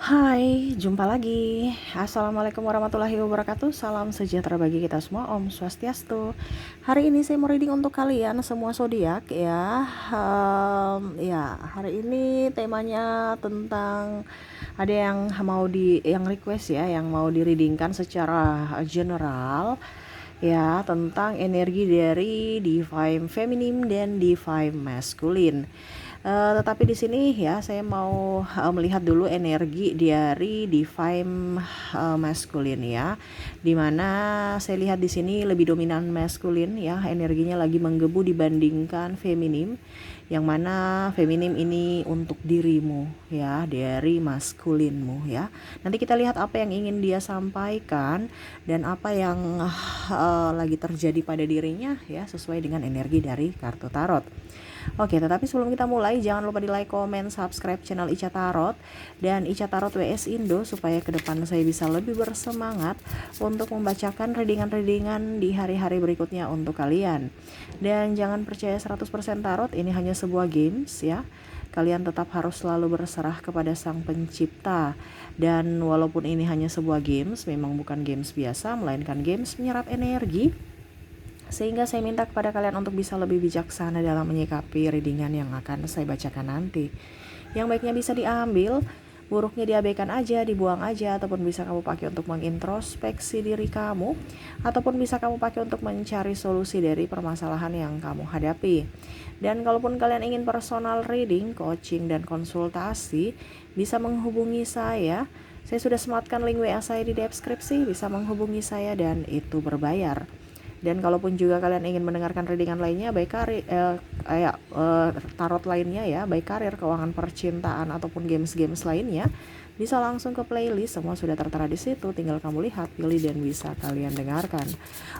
Hai, jumpa lagi. Assalamualaikum warahmatullahi wabarakatuh. Salam sejahtera bagi kita semua. Om Swastiastu. Hari ini saya mau reading untuk kalian semua zodiak ya. Ya, hari ini temanya tentang ada yang request ya, yang mau di-readingkan secara general ya tentang energi dari divine feminine dan divine masculine. Tetapi di sini ya saya mau melihat dulu energi dari divine masculine ya. Dimana saya lihat di sini lebih dominan masculine ya, energinya lagi menggebu dibandingkan feminim. Yang mana feminim ini untuk dirimu ya, dari maskulinmu ya. Nanti kita lihat apa yang ingin dia sampaikan dan apa yang lagi terjadi pada dirinya ya, sesuai dengan energi dari kartu tarot. Oke, tetapi sebelum kita mulai, jangan lupa di like, comment, subscribe channel Ica Tarot dan Ica Tarot WS Indo supaya ke depan saya bisa lebih bersemangat untuk membacakan readingan-readingan di hari-hari berikutnya untuk kalian. Dan jangan percaya 100% tarot, ini hanya sebuah games ya. Kalian tetap harus selalu berserah kepada Sang Pencipta. Dan walaupun ini hanya sebuah games, memang bukan games biasa, melainkan games menyerap energi. Sehingga saya minta kepada kalian untuk bisa lebih bijaksana dalam menyikapi readingan yang akan saya bacakan nanti. Yang baiknya bisa diambil, buruknya diabaikan aja, dibuang aja, ataupun bisa kamu pakai untuk mengintrospeksi diri kamu, ataupun bisa kamu pakai untuk mencari solusi dari permasalahan yang kamu hadapi. Dan kalaupun kalian ingin personal reading, coaching, dan konsultasi, bisa menghubungi saya. Saya sudah sematkan link WA saya di deskripsi, bisa menghubungi saya dan itu berbayar. Dan kalaupun juga kalian ingin mendengarkan readingan lainnya, baik tarot lainnya ya, baik karir, keuangan, percintaan ataupun games-games lainnya, bisa langsung ke playlist, semua sudah tertera di situ. Tinggal kamu lihat, pilih dan bisa kalian dengarkan.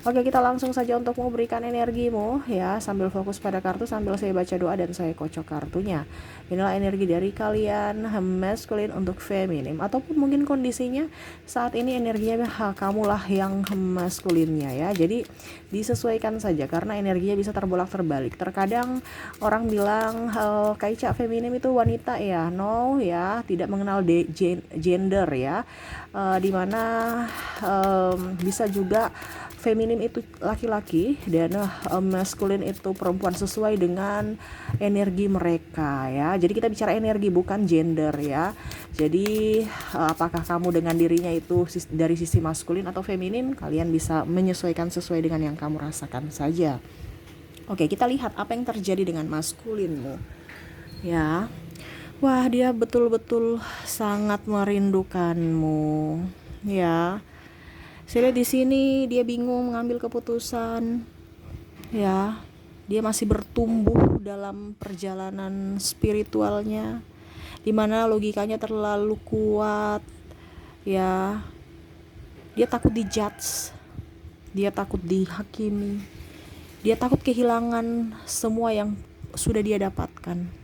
Oke, kita langsung saja untuk memberikan energimu ya, sambil fokus pada kartu sambil saya baca doa dan saya kocok kartunya. Inilah energi dari kalian masculine untuk feminim, ataupun mungkin kondisinya saat ini energinya kamulah yang maskulinnya ya. Jadi disesuaikan saja karena energinya bisa terbolak-terbalik. Terkadang orang bilang Kaica feminim itu wanita ya. No ya, tidak mengenal gender ya. Dimana bisa juga feminim itu laki-laki dan maskulin itu perempuan sesuai dengan energi mereka ya. Jadi kita bicara energi bukan gender ya. Jadi apakah kamu dengan dirinya itu dari sisi maskulin atau feminim, kalian bisa menyesuaikan sesuai dengan yang kamu rasakan saja. Oke, kita lihat apa yang terjadi dengan maskulinmu ya. Wah, dia betul-betul sangat merindukanmu ya. Saya lihat di sini dia bingung mengambil keputusan ya. Dia masih bertumbuh dalam perjalanan spiritualnya, dimana logikanya terlalu kuat ya. Dia takut dijudge, dia takut dihakimi, dia takut kehilangan semua yang sudah dia dapatkan.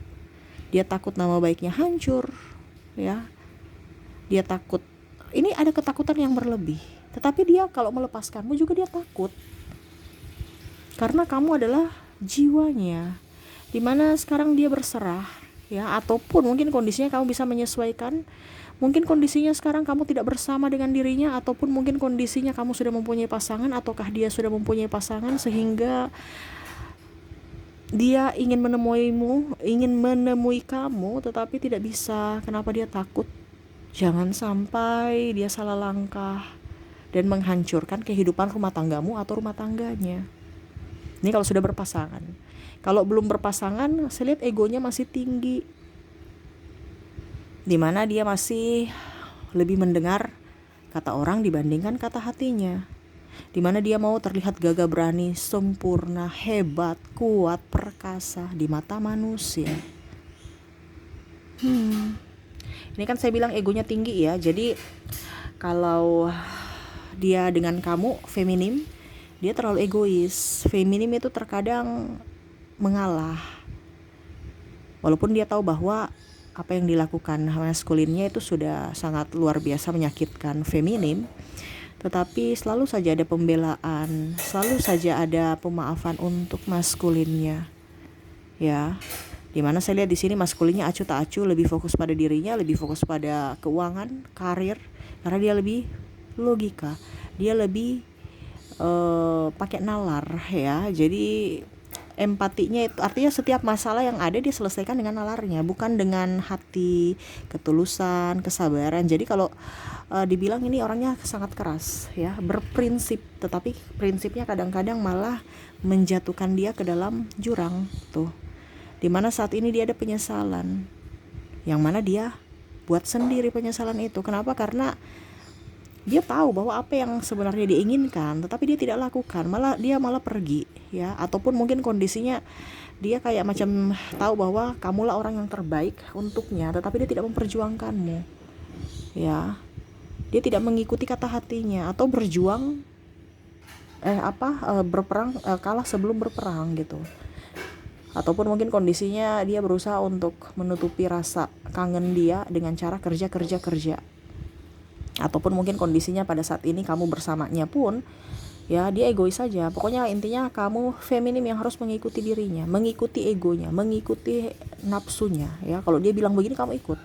Dia takut nama baiknya hancur ya. Dia takut, ini ada ketakutan yang berlebih. Tetapi dia kalau melepaskanmu juga dia takut, karena kamu adalah jiwanya. Dimana sekarang dia berserah ya, ataupun mungkin kondisinya kamu bisa menyesuaikan. Mungkin kondisinya sekarang kamu tidak bersama dengan dirinya, ataupun mungkin kondisinya kamu sudah mempunyai pasangan, ataukah dia sudah mempunyai pasangan sehingga dia ingin menemuimu, ingin menemui kamu, tetapi tidak bisa. Kenapa dia takut? Jangan sampai dia salah langkah dan menghancurkan kehidupan rumah tanggamu atau rumah tangganya. Ini kalau sudah berpasangan. Kalau belum berpasangan, saya lihat egonya masih tinggi, dimana dia masih lebih mendengar kata orang dibandingkan kata hatinya. Dimana dia mau terlihat gagah berani, sempurna, hebat, kuat, perkasa di mata manusia. Ini kan saya bilang egonya tinggi ya. Jadi kalau dia dengan kamu feminim, dia terlalu egois. Feminim itu terkadang mengalah, walaupun dia tahu bahwa apa yang dilakukan maskulinnya itu sudah sangat luar biasa menyakitkan feminim. Tetapi selalu saja ada pembelaan, selalu saja ada pemaafan untuk maskulinnya ya. Dimana saya lihat di sini maskulinnya acuh tak acuh, lebih fokus pada dirinya, lebih fokus pada keuangan, karir, karena dia lebih logika, dia lebih pakai nalar ya. Jadi empatinya itu artinya setiap masalah yang ada dia selesaikan dengan nalarnya, bukan dengan hati, ketulusan, kesabaran. Jadi kalau dibilang ini orangnya sangat keras ya, berprinsip, tetapi prinsipnya kadang-kadang malah menjatuhkan dia ke dalam jurang tuh. Dimana saat ini dia ada penyesalan, yang mana dia buat sendiri penyesalan itu. Kenapa? Karena dia tahu bahwa apa yang sebenarnya dia inginkan, tetapi dia tidak lakukan, dia malah pergi ya. Ataupun mungkin kondisinya dia kayak macam tahu bahwa kamulah orang yang terbaik untuknya, tetapi dia tidak memperjuangkanmu ya. Dia tidak mengikuti kata hatinya, atau berjuang berperang kalah sebelum berperang gitu. Ataupun mungkin kondisinya dia berusaha untuk menutupi rasa kangen dia dengan cara kerja. Ataupun mungkin kondisinya pada saat ini kamu bersamanya pun ya dia egois saja. Pokoknya intinya kamu feminim yang harus mengikuti dirinya, mengikuti egonya, mengikuti nafsunya ya. Kalau dia bilang begini kamu ikut,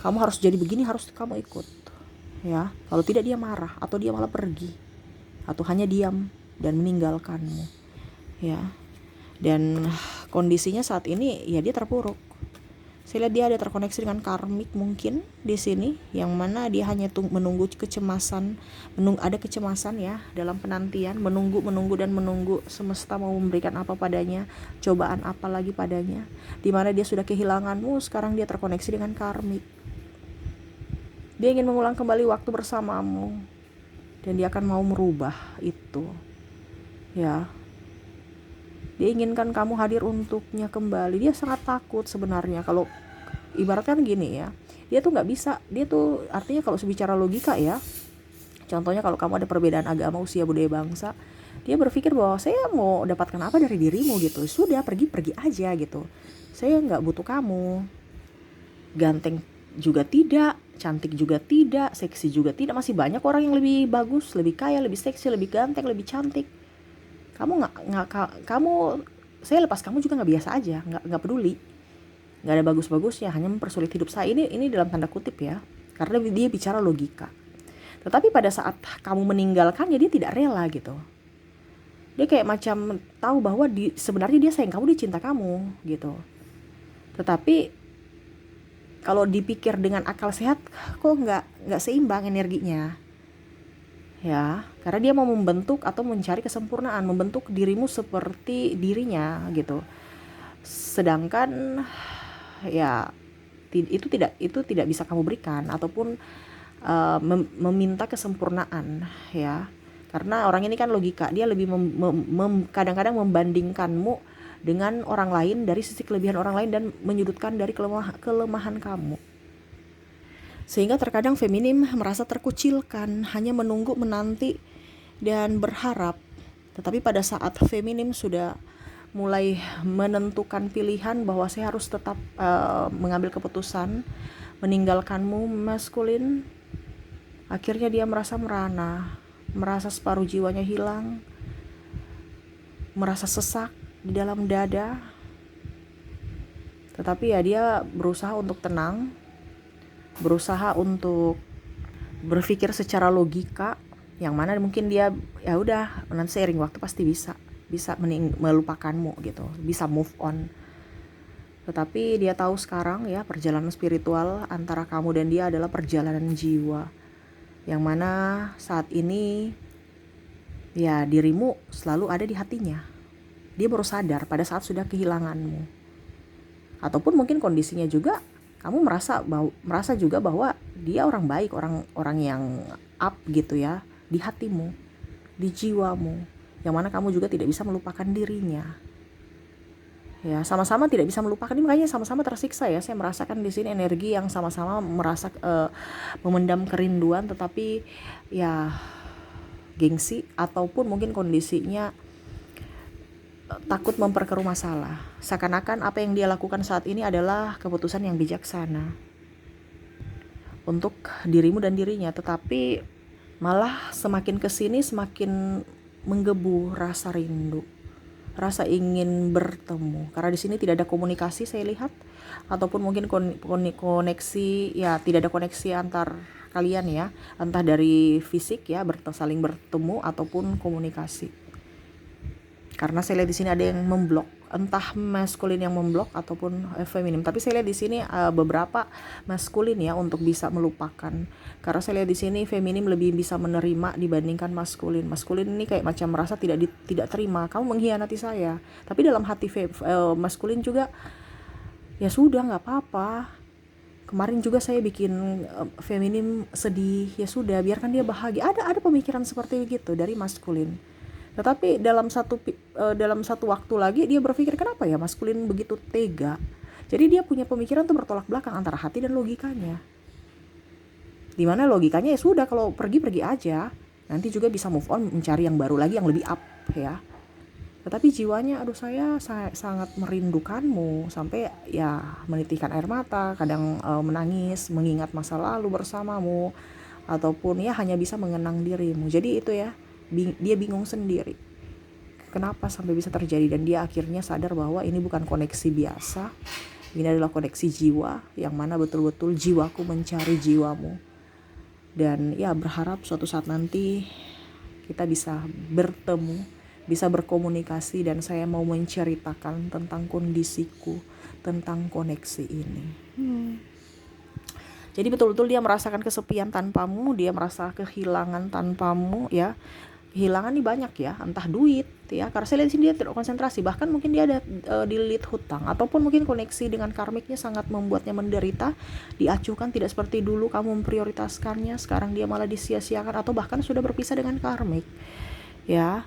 kamu harus jadi begini, harus kamu ikut ya. Kalau tidak dia marah, atau dia malah pergi, atau hanya diam dan meninggalkanmu ya. Dan kondisinya saat ini ya dia terpuruk. Saya lihat dia ada terkoneksi dengan karmik mungkin di sini, yang mana dia hanya menunggu kecemasan, ada kecemasan ya dalam penantian, menunggu dan menunggu semesta mau memberikan apa padanya, cobaan apa lagi padanya. Dimana dia sudah kehilanganmu, sekarang dia terkoneksi dengan karmik. Dia ingin mengulang kembali waktu bersamamu, dan dia akan mau merubah itu ya. Dia inginkan kamu hadir untuknya kembali. Dia sangat takut sebenarnya. Kalau ibaratkan gini ya, dia tuh nggak bisa, dia tuh artinya kalau sebicara logika ya, contohnya kalau kamu ada perbedaan agama, usia, budaya, bangsa, dia berpikir bahwa saya mau dapatkan apa dari dirimu gitu, sudah pergi aja gitu, saya nggak butuh kamu. Ganteng juga tidak, cantik juga tidak, seksi juga tidak, masih banyak orang yang lebih bagus, lebih kaya, lebih seksi, lebih ganteng, lebih cantik. Kamu saya lepas kamu juga nggak biasa aja, nggak peduli, nggak ada bagus-bagusnya, hanya mempersulit hidup saya. Ini dalam tanda kutip ya, karena dia bicara logika. Tetapi pada saat kamu meninggalkannya, dia tidak rela gitu. Dia kayak macam tahu bahwa sebenarnya dia sayang kamu, dia cinta kamu gitu. Tetapi kalau dipikir dengan akal sehat, kok nggak seimbang energinya ya, karena dia mau membentuk atau mencari kesempurnaan, membentuk dirimu seperti dirinya gitu. Sedangkan ya itu tidak bisa kamu berikan, ataupun meminta kesempurnaan ya. Karena orang ini kan logika, dia lebih kadang-kadang membandingkanmu dengan orang lain, dari sisi kelebihan orang lain, dan menyudutkan dari kelemahan kamu. Sehingga terkadang feminim merasa terkucilkan, hanya menunggu, menanti, dan berharap. Tetapi pada saat feminim sudah mulai menentukan pilihan bahwa saya harus tetap mengambil keputusan meninggalkanmu, maskulin, akhirnya dia merasa merana, merasa separuh jiwanya hilang, merasa sesak di dalam dada. Tetapi ya dia berusaha untuk tenang, berusaha untuk berpikir secara logika, yang mana mungkin dia ya udah nanti seiring waktu pasti bisa melupakanmu gitu, bisa move on. Tetapi dia tahu sekarang ya, perjalanan spiritual antara kamu dan dia adalah perjalanan jiwa, yang mana saat ini ya dirimu selalu ada di hatinya. Dia baru sadar pada saat sudah kehilanganmu. Ataupun mungkin kondisinya juga kamu merasa juga bahwa dia orang baik, orang yang up gitu ya, di hatimu, di jiwamu, yang mana kamu juga tidak bisa melupakan dirinya. Ya, sama-sama tidak bisa melupakan, ini makanya sama-sama tersiksa ya. Saya merasakan di sini energi yang sama-sama merasa memendam kerinduan, tetapi ya gengsi, ataupun mungkin kondisinya takut memperkeruh masalah. Seakan-akan apa yang dia lakukan saat ini adalah keputusan yang bijaksana untuk dirimu dan dirinya, tetapi malah semakin kesini semakin menggebu rasa rindu. rasa ingin bertemu. Karena di sini tidak ada komunikasi saya lihat, ataupun mungkin koneksi ya, tidak ada koneksi antar kalian ya, entah dari fisik ya, saling bertemu ataupun komunikasi. Karena saya lihat di sini ada yang memblok, entah maskulin yang memblok ataupun feminim. Tapi saya lihat di sini beberapa maskulin ya untuk bisa melupakan. Karena saya lihat di sini feminim lebih bisa menerima dibandingkan maskulin. Maskulin ini kayak macam merasa tidak terima, kamu mengkhianati saya. Tapi dalam hati maskulin juga, ya sudah nggak apa-apa. Kemarin juga saya bikin feminim sedih, ya sudah biarkan dia bahagia. Ada pemikiran seperti itu dari maskulin. Tetapi dalam satu waktu lagi dia berpikir, kenapa ya maskulin begitu tega. Jadi dia punya pemikiran tuh bertolak belakang antara hati dan logikanya. Dimana logikanya ya sudah, kalau pergi aja, nanti juga bisa move on, mencari yang baru lagi yang lebih up ya. Tetapi jiwanya, aduh saya sangat merindukanmu, sampai ya menitikkan air mata, kadang menangis mengingat masa lalu bersamamu, ataupun ya hanya bisa mengenang dirimu. Jadi itu ya, dia bingung sendiri kenapa sampai bisa terjadi, dan dia akhirnya sadar bahwa ini bukan koneksi biasa, ini adalah koneksi jiwa, yang mana betul-betul jiwaku mencari jiwamu. Dan ya berharap suatu saat nanti kita bisa bertemu, bisa berkomunikasi, dan saya mau menceritakan tentang kondisiku, tentang koneksi ini. Jadi betul-betul dia merasakan kesepian tanpamu, dia merasa kehilangan tanpamu ya. Kehilangan nih banyak ya, entah duit ya, karena saya lihat di sini dia tidak konsentrasi, bahkan mungkin dia ada dililit hutang, ataupun mungkin koneksi dengan karmiknya sangat membuatnya menderita, diacuhkan tidak seperti dulu kamu memprioritaskannya, sekarang dia malah disia-siakan, atau bahkan sudah berpisah dengan karmik ya.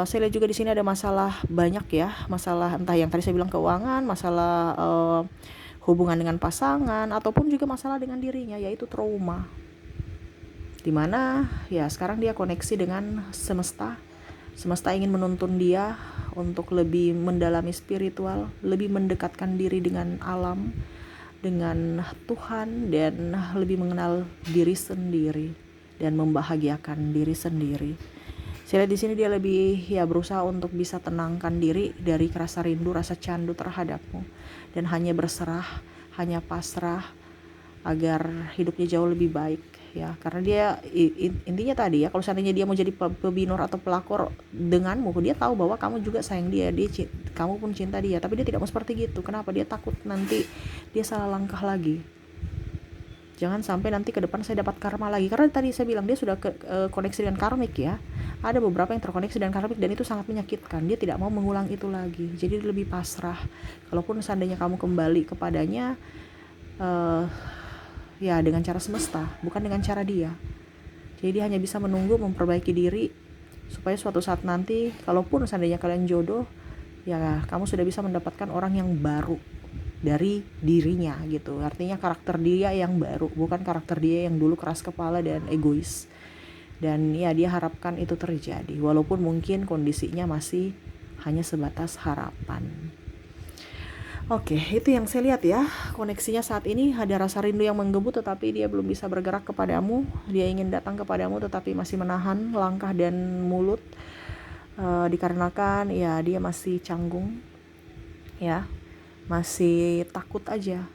Saya lihat juga di sini ada masalah banyak ya, masalah entah yang tadi saya bilang keuangan, masalah hubungan dengan pasangan, ataupun juga masalah dengan dirinya, yaitu trauma. Dimana ya sekarang dia koneksi dengan semesta ingin menuntun dia untuk lebih mendalami spiritual, lebih mendekatkan diri dengan alam, dengan Tuhan, dan lebih mengenal diri sendiri dan membahagiakan diri sendiri. Saya lihat di sini dia lebih ya berusaha untuk bisa tenangkan diri dari rasa rindu, rasa candu terhadapmu, dan hanya berserah, hanya pasrah agar hidupnya jauh lebih baik ya. Karena dia intinya tadi ya, kalau seandainya dia mau jadi pebinor atau pelakor denganmu, dia tahu bahwa kamu juga sayang dia, kamu pun cinta dia, tapi dia tidak mau seperti gitu. Kenapa? Dia takut nanti dia salah langkah lagi, jangan sampai nanti ke depan saya dapat karma lagi. Karena tadi saya bilang dia sudah koneksi dengan karmik ya, ada beberapa yang terkoneksi dengan karmik, dan itu sangat menyakitkan. Dia tidak mau mengulang itu lagi, jadi lebih pasrah. Kalaupun seandainya kamu kembali kepadanya, ya dengan cara semesta, bukan dengan cara dia. Jadi dia hanya bisa menunggu, memperbaiki diri, supaya suatu saat nanti kalaupun seandainya kalian jodoh, ya kamu sudah bisa mendapatkan orang yang baru dari dirinya gitu. Artinya karakter dia yang baru, bukan karakter dia yang dulu keras kepala dan egois. Dan ya dia harapkan itu terjadi, walaupun mungkin kondisinya masih hanya sebatas harapan. Oke, itu yang saya lihat ya. Koneksinya saat ini ada rasa rindu yang menggebu, tetapi dia belum bisa bergerak kepadamu. Dia ingin datang kepadamu tetapi masih menahan langkah dan mulut, dikarenakan ya dia masih canggung ya, masih takut aja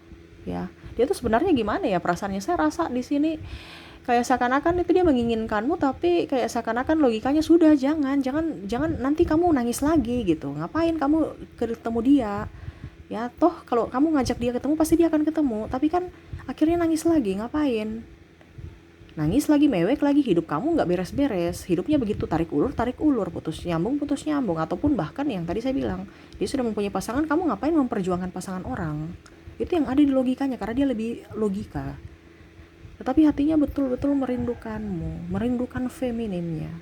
ya. Dia tuh sebenarnya gimana ya perasaannya? Saya rasa di sini kayak seakan-akan itu dia menginginkanmu, tapi kayak seakan-akan logikanya sudah jangan nanti kamu nangis lagi gitu. Ngapain kamu ketemu dia? Ya toh kalau kamu ngajak dia ketemu pasti dia akan ketemu, tapi kan akhirnya nangis lagi. Ngapain? Nangis lagi, mewek lagi, hidup kamu nggak beres-beres. Hidupnya begitu, tarik ulur, putus nyambung, ataupun bahkan yang tadi saya bilang, dia sudah mempunyai pasangan, kamu ngapain memperjuangkan pasangan orang? Itu yang ada di logikanya, karena dia lebih logika. Tetapi hatinya betul-betul merindukanmu, merindukan feminimnya.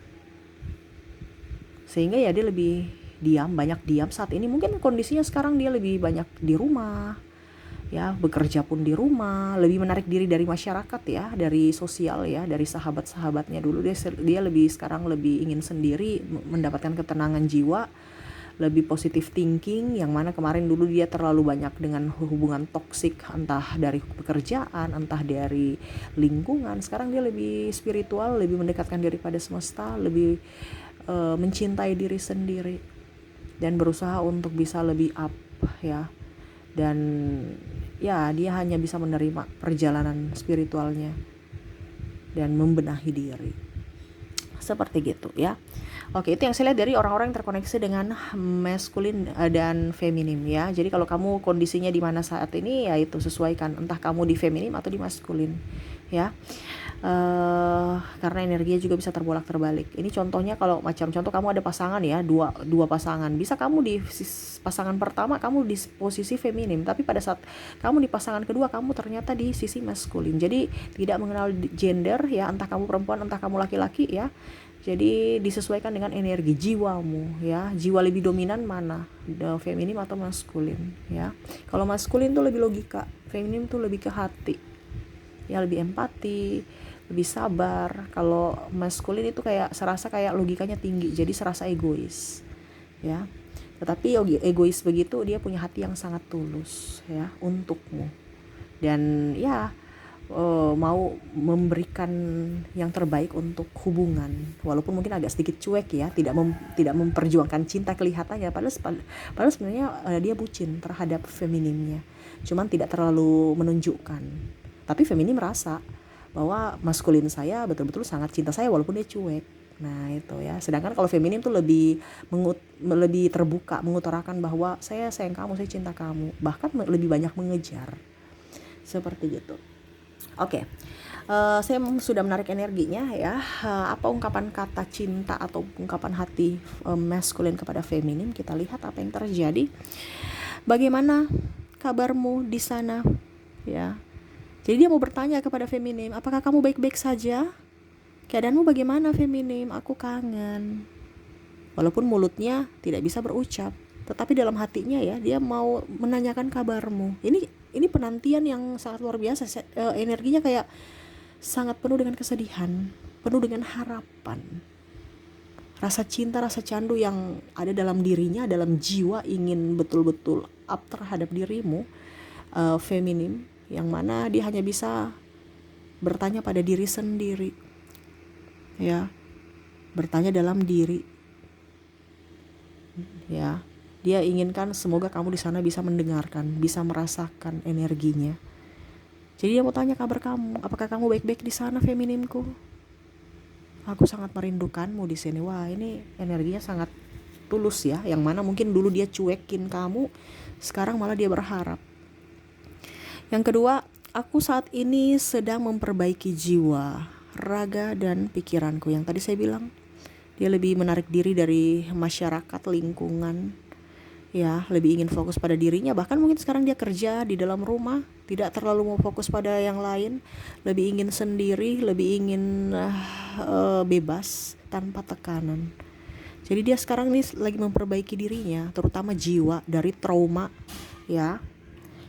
Sehingga ya dia lebih banyak diam saat ini. Mungkin kondisinya sekarang dia lebih banyak di rumah ya, bekerja pun di rumah, lebih menarik diri dari masyarakat ya, dari sosial ya, dari sahabat-sahabatnya. Dulu dia lebih, sekarang lebih ingin sendiri, mendapatkan ketenangan jiwa, lebih positive thinking, yang mana kemarin dulu dia terlalu banyak dengan hubungan toksik, entah dari pekerjaan, entah dari lingkungan. Sekarang dia lebih spiritual, lebih mendekatkan diri pada semesta, lebih mencintai diri sendiri. dan berusaha untuk bisa lebih up ya. Dan ya dia hanya bisa menerima perjalanan spiritualnya dan membenahi diri. Seperti gitu ya. Oke, itu yang saya lihat dari orang-orang yang terkoneksi dengan maskulin dan feminim ya. Jadi kalau kamu kondisinya di mana saat ini, ya itu sesuaikan, entah kamu di feminim atau di maskulin ya. Karena energinya juga bisa terbolak-terbalik. Ini contohnya, kalau macam contoh kamu ada pasangan ya, dua pasangan. Bisa kamu di pasangan pertama kamu di posisi feminim, tapi pada saat kamu di pasangan kedua kamu ternyata di sisi maskulin. Jadi tidak mengenal gender ya, entah kamu perempuan entah kamu laki-laki ya. Jadi disesuaikan dengan energi jiwamu ya. Jiwa lebih dominan mana? Feminim atau maskulin ya. Kalau maskulin tuh lebih logika, feminim tuh lebih ke hati. Ya lebih empati, lebih sabar. Kalau maskulin itu kayak serasa kayak logikanya tinggi, jadi serasa egois ya. Tetapi egois begitu dia punya hati yang sangat tulus ya untukmu, dan ya mau memberikan yang terbaik untuk hubungan, walaupun mungkin agak sedikit cuek ya, tidak memperjuangkan cinta kelihatannya, padahal sebenarnya dia bucin terhadap feminimnya, cuman tidak terlalu menunjukkan. Tapi feminim merasa bahwa maskulin saya betul-betul sangat cinta saya walaupun dia cuek. Nah itu ya. Sedangkan kalau feminim tuh lebih terbuka, mengutarakan bahwa saya sayang kamu, saya cinta kamu, bahkan lebih banyak mengejar. Seperti gitu. Oke. Saya sudah menarik energinya ya. Apa ungkapan kata cinta atau ungkapan hati maskulin kepada feminim? Kita lihat apa yang terjadi. Bagaimana kabarmu di sana ya? Jadi dia mau bertanya kepada feminim, apakah kamu baik-baik saja? Keadaanmu bagaimana feminim? Aku kangen. Walaupun mulutnya tidak bisa berucap, tetapi dalam hatinya ya dia mau menanyakan kabarmu. Ini penantian yang sangat luar biasa. Energinya kayak sangat penuh dengan kesedihan, penuh dengan harapan. Rasa cinta, rasa candu yang ada dalam dirinya, dalam jiwa, ingin betul-betul up terhadap dirimu, feminim, yang mana dia hanya bisa bertanya pada diri sendiri ya, bertanya dalam diri ya. Dia inginkan semoga kamu di sana bisa mendengarkan, bisa merasakan energinya. Jadi dia mau tanya kabar kamu, apakah kamu baik-baik di sana feminimku? Aku sangat merindukanmu di sini. Wah, ini energinya sangat tulus ya, yang mana mungkin dulu dia cuekin kamu, sekarang malah dia berharap. Yang kedua, aku saat ini sedang memperbaiki jiwa, raga, dan pikiranku. Yang tadi saya bilang, dia lebih menarik diri dari masyarakat, lingkungan, ya, lebih ingin fokus pada dirinya. Bahkan mungkin sekarang dia kerja di dalam rumah, tidak terlalu mau fokus pada yang lain, lebih ingin sendiri, lebih ingin bebas tanpa tekanan. Jadi dia sekarang ini lagi memperbaiki dirinya, terutama jiwa dari trauma, ya.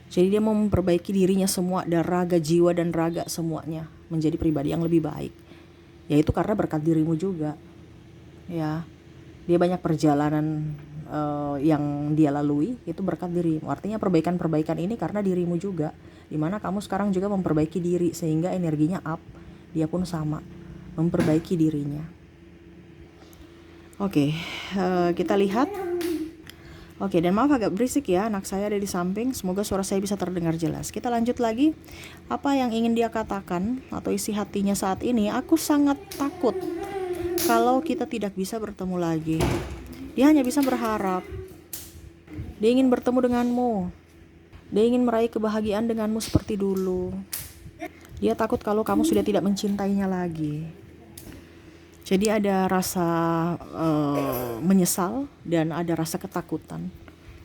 Jadi dia mau memperbaiki dirinya semua, dari raga, jiwa dan raga semuanya menjadi pribadi yang lebih baik. Yaitu karena berkat dirimu juga. Ya. Dia banyak perjalanan yang dia lalui itu berkat dirimu. Artinya perbaikan-perbaikan ini karena dirimu juga. Dimana kamu sekarang juga memperbaiki diri sehingga energinya up. Dia pun sama, memperbaiki dirinya. Oke, kita lihat. Oke, dan maaf agak berisik ya, anak saya ada di samping. Semoga suara saya bisa terdengar jelas. Kita lanjut lagi. Apa yang ingin dia katakan atau isi hatinya saat ini? Aku sangat takut kalau kita tidak bisa bertemu lagi. Dia hanya bisa berharap. Dia ingin bertemu denganmu. Dia ingin meraih kebahagiaan denganmu seperti dulu. Dia takut kalau kamu sudah tidak mencintainya lagi. Jadi ada rasa menyesal dan ada rasa ketakutan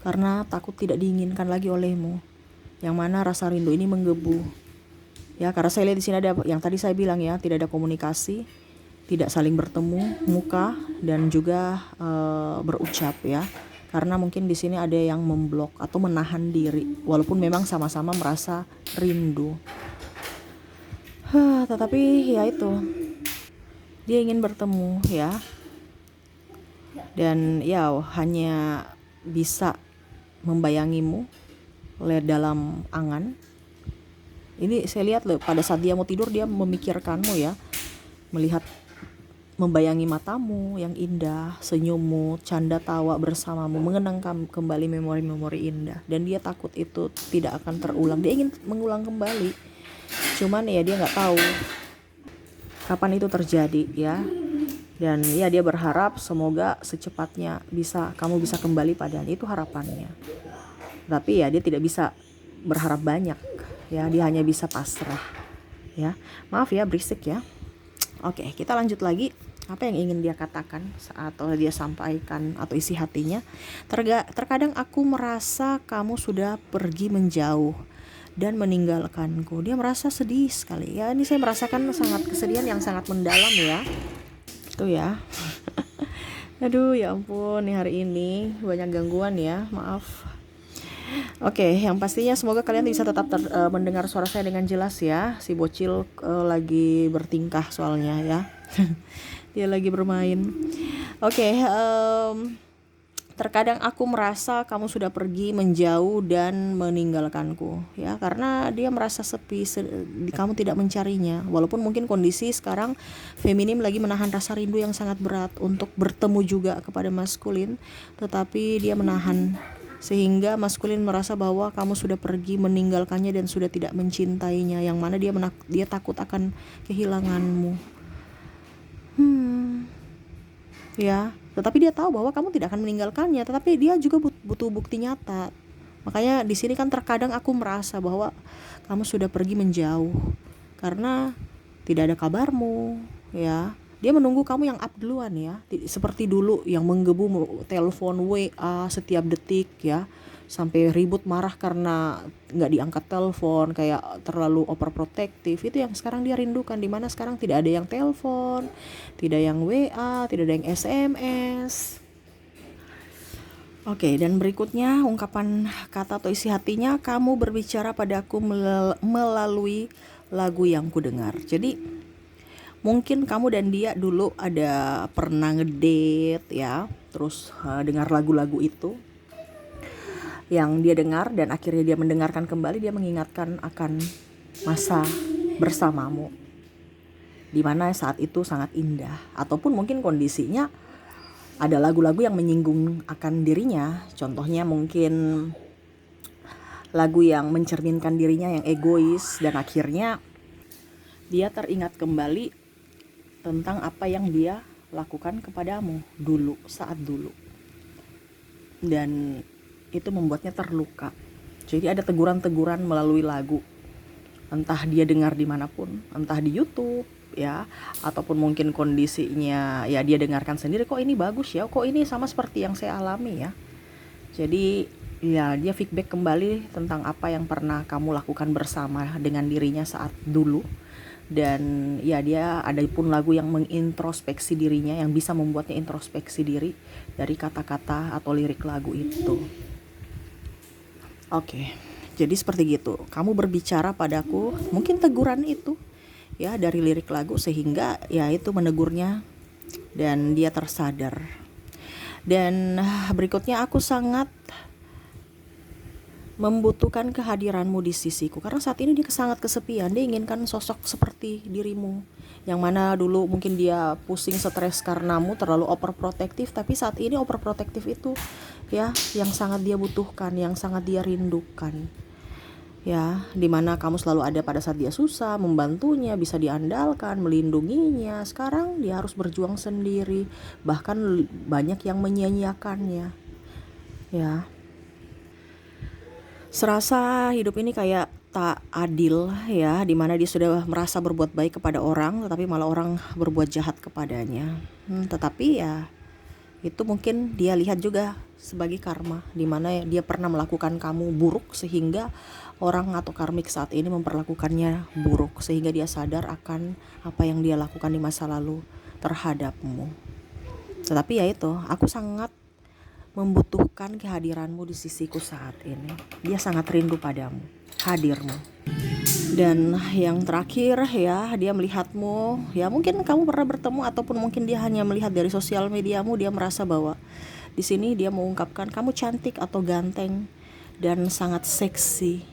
karena takut tidak diinginkan lagi olehmu. Yang mana rasa rindu ini menggebu. Ya, karena saya lihat di sini ada yang tadi saya bilang ya, tidak ada komunikasi, tidak saling bertemu muka dan juga berucap ya. Karena mungkin di sini ada yang memblok atau menahan diri walaupun memang sama-sama merasa rindu. Tetapi ya itu, dia ingin bertemu ya, dan ya hanya bisa membayangimu lihat dalam angan. Ini saya lihat loh, pada saat dia mau tidur dia memikirkanmu ya, melihat membayangi matamu yang indah, senyummu, canda tawa bersamamu, mengenang kembali memori-memori indah. Dan dia takut itu tidak akan terulang. Dia ingin mengulang kembali. Cuman ya dia nggak tahu kapan itu terjadi ya. Dan ya dia berharap semoga secepatnya kamu bisa kembali padanya. Itu harapannya. Tapi ya dia tidak bisa berharap banyak. Ya, dia hanya bisa pasrah. Ya. Maaf ya berisik ya. Oke, kita lanjut lagi. Apa yang ingin dia katakan atau dia sampaikan atau isi hatinya? Terkadang aku merasa kamu sudah pergi menjauh dan meninggalkanku. Dia merasa sedih sekali. Ya, ini saya merasakan sangat kesedihan yang sangat mendalam ya. Itu ya. Aduh, ya ampun, nih hari ini banyak gangguan ya. Maaf. Oke, yang pastinya semoga kalian bisa tetap mendengar suara saya dengan jelas ya. Si bocil lagi bertingkah soalnya ya. Dia lagi bermain. Oke, terkadang aku merasa kamu sudah pergi menjauh dan meninggalkanku ya, karena dia merasa sepi, kamu tidak mencarinya. Walaupun mungkin kondisi sekarang feminim lagi menahan rasa rindu yang sangat berat untuk bertemu juga kepada maskulin, tetapi dia menahan sehingga maskulin merasa bahwa kamu sudah pergi meninggalkannya dan sudah tidak mencintainya, yang mana dia takut akan kehilanganmu. Ya, tetapi dia tahu bahwa kamu tidak akan meninggalkannya, tetapi dia juga butuh bukti nyata. Makanya di sini kan terkadang aku merasa bahwa kamu sudah pergi menjauh karena tidak ada kabarmu ya. Dia menunggu kamu yang up duluan ya, seperti dulu yang menggebu telepon WA setiap detik ya, sampai ribut marah karena nggak diangkat telepon, kayak terlalu overprotective. Itu yang sekarang dia rindukan, dimana sekarang tidak ada yang telepon, tidak yang WA, tidak ada yang SMS. Oke, dan berikutnya ungkapan kata atau isi hatinya, kamu berbicara padaku melalui lagu yang kudengar. Jadi mungkin kamu dan dia dulu ada pernah ngedate ya, terus dengar lagu-lagu itu yang dia dengar, dan akhirnya dia mendengarkan kembali, dia mengingatkan akan masa bersamamu dimana saat itu sangat indah. Ataupun mungkin kondisinya ada lagu-lagu yang menyinggung akan dirinya, contohnya mungkin lagu yang mencerminkan dirinya yang egois, dan akhirnya dia teringat kembali tentang apa yang dia lakukan kepadamu saat dulu, dan itu membuatnya terluka. Jadi ada teguran-teguran melalui lagu, entah dia dengar dimanapun, entah di YouTube ya, ataupun mungkin kondisinya ya dia dengarkan sendiri, kok ini bagus ya, kok ini sama seperti yang saya alami ya. Jadi ya dia feedback kembali tentang apa yang pernah kamu lakukan bersama dengan dirinya saat dulu. Dan ya dia ada pun lagu yang mengintrospeksi dirinya, yang bisa membuatnya introspeksi diri dari kata-kata atau lirik lagu itu. Oke, jadi seperti gitu. Kamu berbicara padaku, mungkin teguran itu ya dari lirik lagu, sehingga ya itu menegurnya dan dia tersadar. Dan berikutnya, aku sangat membutuhkan kehadiranmu di sisiku, karena saat ini dia sangat kesepian. Dia inginkan sosok seperti dirimu, yang mana dulu mungkin dia pusing stres karenamu terlalu overprotective, tapi saat ini overprotective itu ya yang sangat dia butuhkan, yang sangat dia rindukan ya, dimana kamu selalu ada pada saat dia susah, membantunya, bisa diandalkan, melindunginya. Sekarang dia harus berjuang sendiri, bahkan banyak yang menyia-nyiakannya ya. Serasa hidup ini kayak tak adil ya, dimana dia sudah merasa berbuat baik kepada orang, tetapi malah orang berbuat jahat kepadanya. Tetapi ya itu mungkin dia lihat juga sebagai karma, dimana dia pernah melakukan kamu buruk sehingga orang atau karmik saat ini memperlakukannya buruk, sehingga dia sadar akan apa yang dia lakukan di masa lalu terhadapmu. Tetapi ya itu, aku sangat membutuhkan kehadiranmu di sisiku saat ini. Dia sangat rindu padamu, hadirmu. Dan yang terakhir ya, dia melihatmu, ya mungkin kamu pernah bertemu, ataupun mungkin dia hanya melihat dari sosial mediamu. Dia merasa bahwa di sini dia mengungkapkan kamu cantik atau ganteng dan sangat seksi.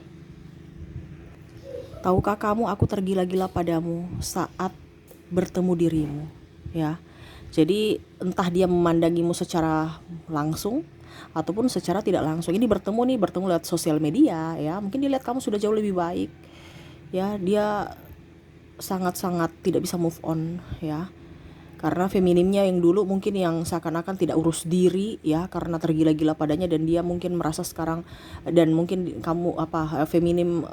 Tahukah kamu, aku tergila-gila padamu saat bertemu dirimu ya. Jadi entah dia memandangimu secara langsung ataupun secara tidak langsung. Ini bertemu lewat sosial media ya. Mungkin dia lihat kamu sudah jauh lebih baik. Ya, dia sangat-sangat tidak bisa move on ya. Karena feminimnya yang dulu mungkin yang seakan-akan tidak urus diri ya, karena tergila-gila padanya, dan dia mungkin merasa sekarang, dan mungkin kamu feminim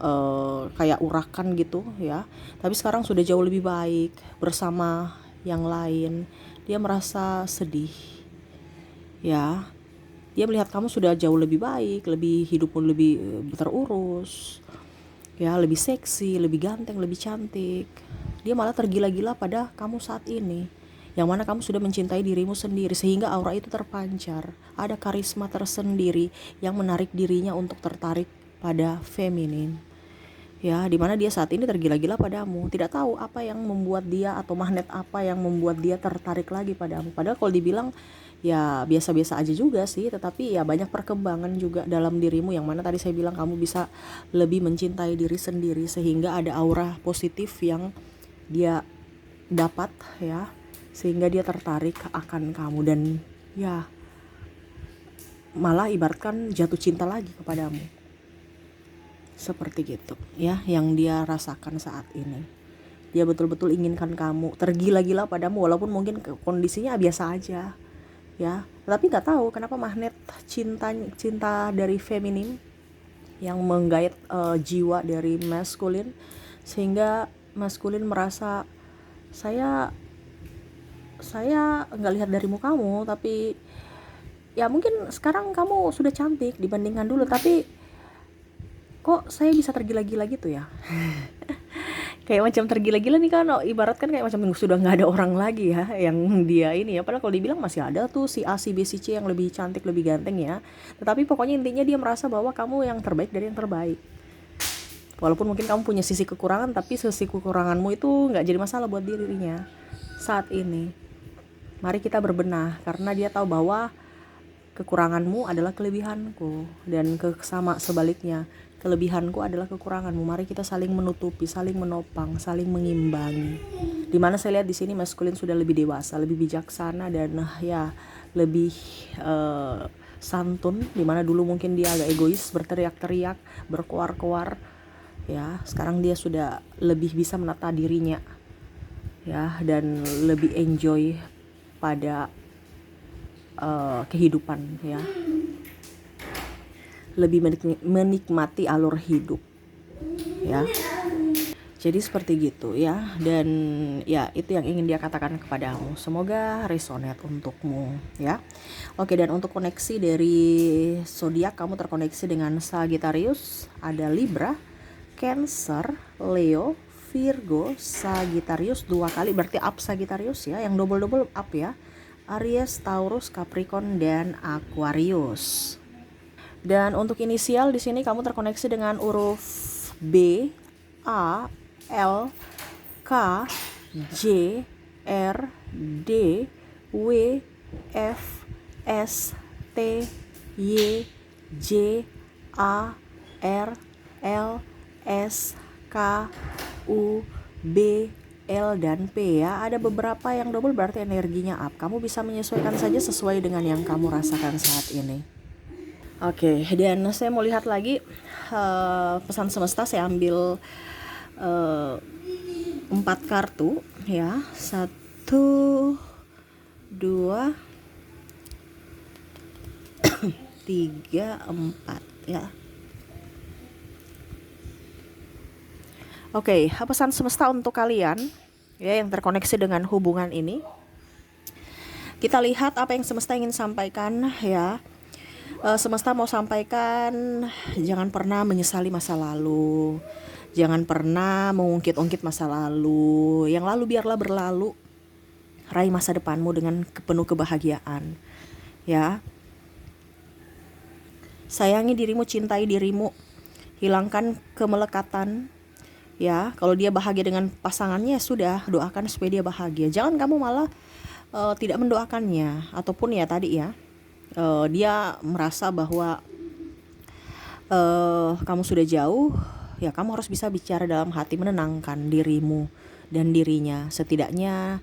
kayak urakan gitu ya. Tapi sekarang sudah jauh lebih baik bersama yang lain. Dia merasa sedih ya. Dia melihat kamu sudah jauh lebih baik, lebih hidupmu lebih terurus ya, lebih seksi, lebih ganteng, lebih cantik. Dia malah tergila-gila pada kamu saat ini, yang mana kamu sudah mencintai dirimu sendiri, sehingga aura itu terpancar. Ada karisma tersendiri yang menarik dirinya untuk tertarik pada feminin. Ya, dimana dia saat ini tergila-gila padamu. Tidak tahu apa yang membuat dia, atau magnet apa yang membuat dia tertarik lagi padamu. Padahal kalau dibilang ya biasa-biasa aja juga sih, tetapi ya banyak perkembangan juga dalam dirimu, yang mana tadi saya bilang kamu bisa lebih mencintai diri sendiri, sehingga ada aura positif yang dia dapat ya, sehingga dia tertarik akan kamu, dan ya malah ibaratkan jatuh cinta lagi kepadamu. Seperti gitu ya yang dia rasakan saat ini. Dia betul-betul inginkan kamu, tergila-gila padamu, walaupun mungkin kondisinya biasa aja ya, tapi nggak tahu kenapa magnet cinta dari feminim yang menggait jiwa dari maskulin, sehingga maskulin merasa saya nggak lihat dari mukamu, tapi ya mungkin sekarang kamu sudah cantik dibandingkan dulu, tapi kok saya bisa tergila-gila gitu ya. Kayak macam tergila-gila nih kan, ibaratkan kayak macam sudah nggak ada orang lagi ya yang dia ini ya. Padahal kalau dibilang masih ada tuh si A, si B, si C yang lebih cantik, lebih ganteng ya. Tetapi pokoknya intinya dia merasa bahwa kamu yang terbaik dari yang terbaik. Walaupun mungkin kamu punya sisi kekurangan, tapi sisi kekuranganmu itu nggak jadi masalah buat dirinya saat ini. Mari kita berbenah, karena dia tahu bahwa kekuranganmu adalah kelebihanku, dan sama sebaliknya, kelebihanku adalah kekuranganmu. Mari kita saling menutupi, saling menopang, saling mengimbangi. Dimana saya lihat di sini maskulin sudah lebih dewasa, lebih bijaksana, dan ya lebih santun. Dimana dulu mungkin dia agak egois, berteriak-teriak, berkoar-koar. Ya, sekarang dia sudah lebih bisa menata dirinya ya, dan lebih enjoy pada kehidupan ya, lebih menikmati alur hidup ya. Jadi seperti gitu ya, dan ya itu yang ingin dia katakan kepadamu. Semoga resonate untukmu ya. Oke, dan untuk koneksi dari zodiak, kamu terkoneksi dengan Sagittarius, ada Libra, Cancer, Leo, Virgo, Sagittarius 2 kali, berarti up Sagittarius ya, yang double up ya. Aries, Taurus, Capricorn, dan Aquarius. Dan untuk inisial di sini kamu terkoneksi dengan huruf B, A, L, K, J, R, D, W, F, S, T, Y, J, A, R, L, S, K, U, B, L, dan P ya. Ada beberapa yang double, berarti energinya up. Kamu bisa menyesuaikan saja sesuai dengan yang kamu rasakan saat ini. Oke, dan saya mau lihat lagi pesan semesta. Saya ambil 4 kartu ya. 1, 2, 3, 4 ya. Oke, pesan semesta untuk kalian ya yang terkoneksi dengan hubungan ini. Kita lihat apa yang semesta ingin sampaikan ya. Semesta mau sampaikan, jangan pernah menyesali masa lalu, jangan pernah mengungkit-ungkit masa lalu. Yang lalu biarlah berlalu. Raih masa depanmu dengan penuh kebahagiaan ya. Sayangi dirimu, cintai dirimu, hilangkan kemelekatan ya. Kalau dia bahagia dengan pasangannya, sudah, doakan supaya dia bahagia. Jangan kamu malah tidak mendoakannya, ataupun ya tadi ya, dia merasa bahwa kamu sudah jauh ya. Kamu harus bisa bicara dalam hati, menenangkan dirimu dan dirinya. Setidaknya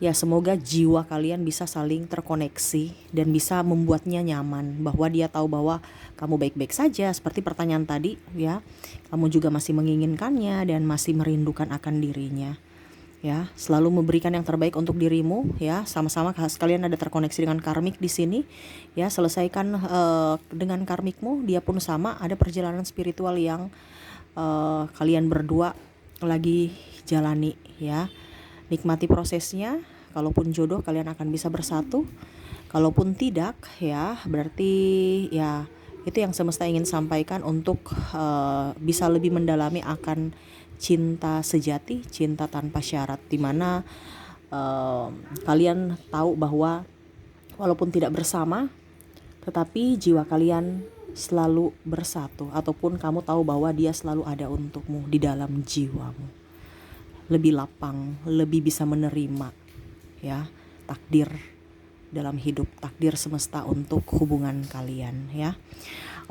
Ya, semoga jiwa kalian bisa saling terkoneksi dan bisa membuatnya nyaman, bahwa dia tahu bahwa kamu baik-baik saja seperti pertanyaan tadi ya. Kamu juga masih menginginkannya dan masih merindukan akan dirinya. Ya, selalu memberikan yang terbaik untuk dirimu ya. Sama-sama sekalian ada terkoneksi dengan karmik di sini. Ya, selesaikan dengan karmikmu, dia pun sama ada perjalanan spiritual yang kalian berdua lagi jalani ya. Nikmati prosesnya. Kalaupun jodoh kalian akan bisa bersatu. Kalaupun tidak ya berarti ya itu yang semesta ingin sampaikan untuk bisa lebih mendalami akan cinta sejati, cinta tanpa syarat, dimana kalian tahu bahwa walaupun tidak bersama tetapi jiwa kalian selalu bersatu, ataupun kamu tahu bahwa dia selalu ada untukmu di dalam jiwamu. Lebih lapang, lebih bisa menerima ya takdir dalam hidup, takdir semesta untuk hubungan kalian ya.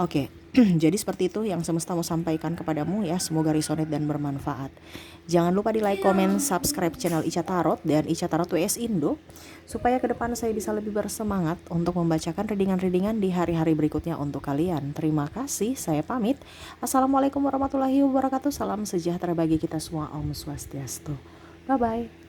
Oke. Jadi seperti itu yang semesta mau sampaikan kepadamu ya. Semoga resonate dan bermanfaat. Jangan lupa di like, comment, subscribe channel Ica Tarot dan Ica Tarot WS Indo, supaya ke depan saya bisa lebih bersemangat untuk membacakan readingan-readingan di hari-hari berikutnya untuk kalian. Terima kasih, saya pamit. Assalamualaikum warahmatullahi wabarakatuh. Salam sejahtera bagi kita semua. Om Swastiastu. Bye bye.